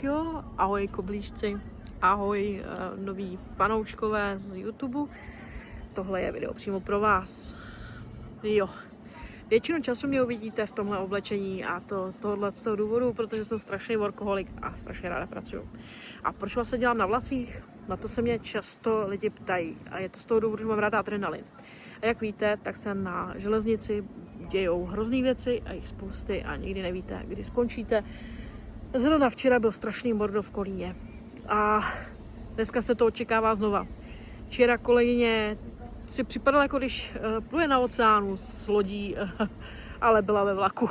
Tak jo, ahoj koblížci, ahoj noví fanouškové z YouTube. Tohle je video přímo pro vás. Jo, většinu času mě uvidíte v tomhle oblečení a to z toho důvodu, protože jsem strašný workoholik a strašně ráda pracuju. A proč vlastně dělám na vlacích? Na to se mě často lidi ptají a je to z toho důvodu, že mám ráda adrenalin. A jak víte, tak se na železnici dějou hrozný věci a jich spousty a nikdy nevíte, kdy skončíte. Zrovna včera byl strašný mordo v Kolíně a dneska se to očekává znova. Včera kolegyně si připadala, jako když pluje na oceánu s lodí, ale byla ve vlaku.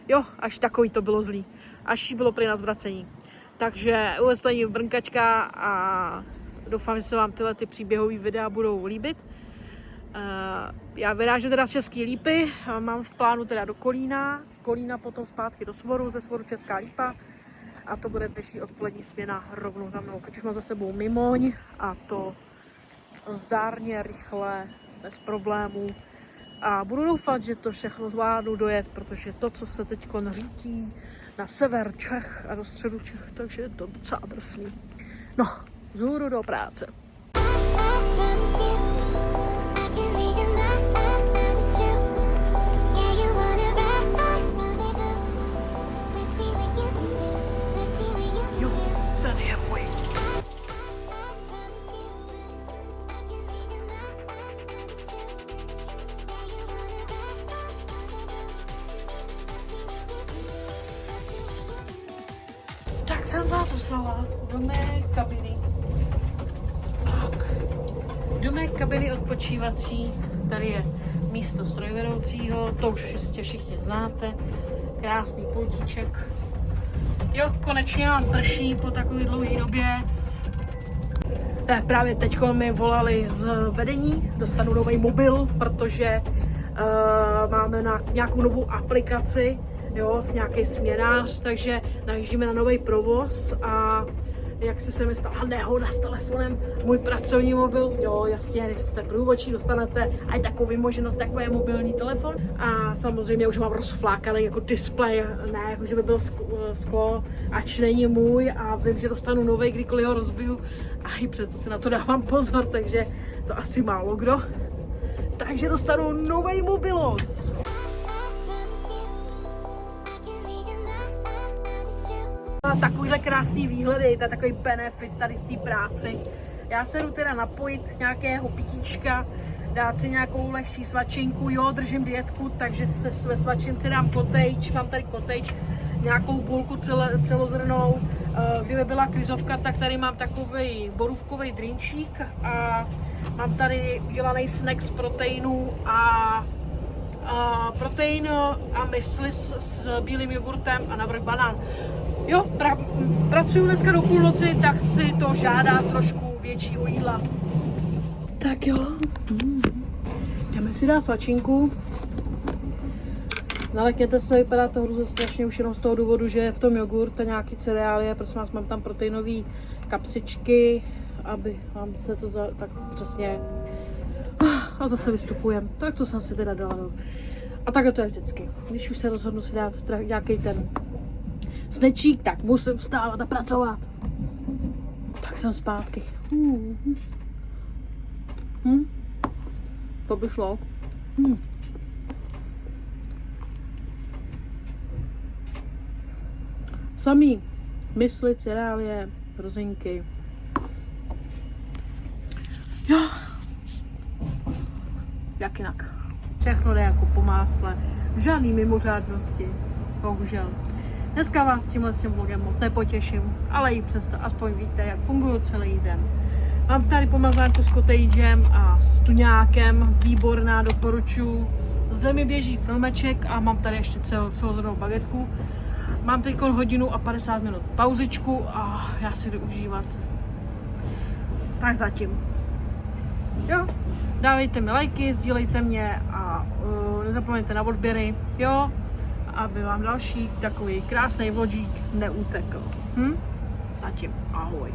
Jo, až takový to bylo zlý. Až jí bylo prý na zvracení. Takže vůbec to není brnkačka a doufám, že se vám tyhle příběhové videa budou líbit. Já vyrážím teda z České Lípy, mám v plánu teda do Kolína, z Kolína potom zpátky do Svoru, ze Svoru Česká Lípa a to bude dnešní odpolední směna rovnou za mnou. Teď už mám za sebou Mimoň a to zdárně, rychle, bez problémů a budu doufat, že to všechno zvládnu dojet, protože to, co se teď řítí na sever Čech a do středu Čech, takže je to docela drsný. No, vzhůru do práce. Tak jsem vás poslala do mé kabiny. Tak. Do mé kabiny odpočívací. Tady je místo strojvedoucího, to už jistě všichni znáte. Krásný pultíček. Jo, konečně nám prší po takové dlouhé době. Právě teď mi volali z vedení, dostanu nový mobil, protože máme nějakou novou aplikaci, jo, s nějaký směnář, takže najíždíme na nový provoz a jak se mi stala nehoda s telefonem, můj pracovní mobil, jo, jasně, když jste průvodčí, dostanete aj takovou možnost, jako je mobilní telefon a samozřejmě už mám rozflákaný jako displej, ne, jako že by byl sklo, ač není můj a vím, že dostanu nový, kdykoliv ho rozbiju a i přesto si na to dávám pozor, takže to asi málo kdo. Takže dostanu nový mobilos. Takovýhle krásný výhledy, to je takový benefit tady v té práci. Já se jdu teda napojit nějakého pitíčka, dát si nějakou lehčí svačinku, jo, držím dietku, takže se ve svačinci dám kotejč, mám tady kotejč, nějakou bulku celozrnnou. Kdyby byla krizovka, tak tady mám takový borůvkový drinčík a mám tady udělaný snack z proteinů a protein a mysli s bílým jogurtem a navrch banán. Jo, pracuju dneska do půlnoci, tak si to žádá trošku většího jídla. Tak jo, jdeme si dát svačinku. Nalekněte se, vypadá to hrozně strašně už jenom z toho důvodu, že je v tom jogurt a nějaký cereálie, prosím vás, mám tam proteinové kapsičky, aby vám se to tak přesně... A zase vystupujeme. Tak to jsem si teda dala. A takhle to je vždycky. Když už se rozhodnu si dát nějaký ten snečík, tak musím vstávat a pracovat. Tak jsem zpátky. To by šlo. Samý mysli, cereálie, rozinky. Jo. Jak jinak. Všechno jde jako po másle. Žádný mimořádnosti. Bohužel. Dneska vás tímhle s tím vlogem moc nepotěším, ale i přesto aspoň víte, jak fungují celý den. Mám tady pomazánku s kotejčem a s tuňákem. Výborná, doporučuji. Zde mi běží filmeček a mám tady ještě celozrnnou bagetku. Mám teď 1 hodinu a 50 minut pauzičku a já si jdu užívat. Tak zatím. Jo. Dávejte mi lajky, sdílejte mě a nezapomeňte na odběry, jo, aby vám další takový krásný vlogík neutekl. Zatím ahoj.